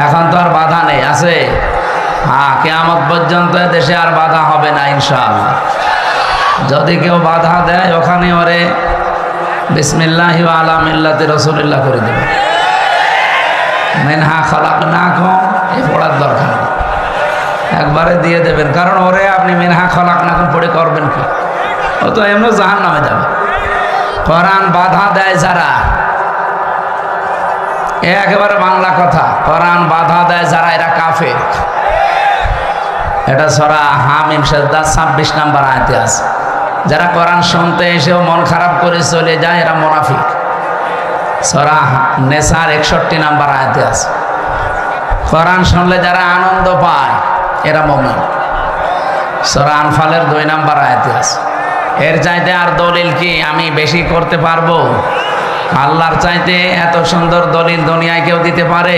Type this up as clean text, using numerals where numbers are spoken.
এখন তো আর বাধা নেই, আছে? হ্যাঁ, কিয়ামত পর্যন্ত দেশে আর বাধা হবে না ইনশাআল্লাহ। যদি কেউ বাধা দেয় ওখানে ওরে বিসমিল্লাহি ওয়া আলা মিল্লাতি রাসূলিল্লাহ করে দেবে। মিনহা খলাকনাকুম এই পড়ার দরকার নেই, একবারে দিয়ে দেবেন। কারণ ওরে আপনি মিনহা খলাকনাকুম পড়ে করবেন কি? ও তো এমনি জাহান্নামে যাবে। কোরআন বাধা দেয় যারা, একেবারে বাংলা কথা, কোরআন বাধা দেয় যারা এরা কাফের। এটা সূরা হামিম সাজদা 26 নম্বর আয়াতে আছে। যারা কোরআন শুনতে এসেও মন খারাপ করে চলে যায় এরা মুনাফিক। সূরা নেসার 61 নম্বর আয়াতে আছে। কোরআন শুনলে যারা আনন্দ পায় এরা মুমিন। সূরা আনফালের 2 নম্বর আয়াতে আছে। এর চাইতে আর দলিল কি আমি বেশি করতে পারবো? আল্লাহর চাইতে এত সুন্দর দলিল দুনিয়ায় কেউ দিতে পারে?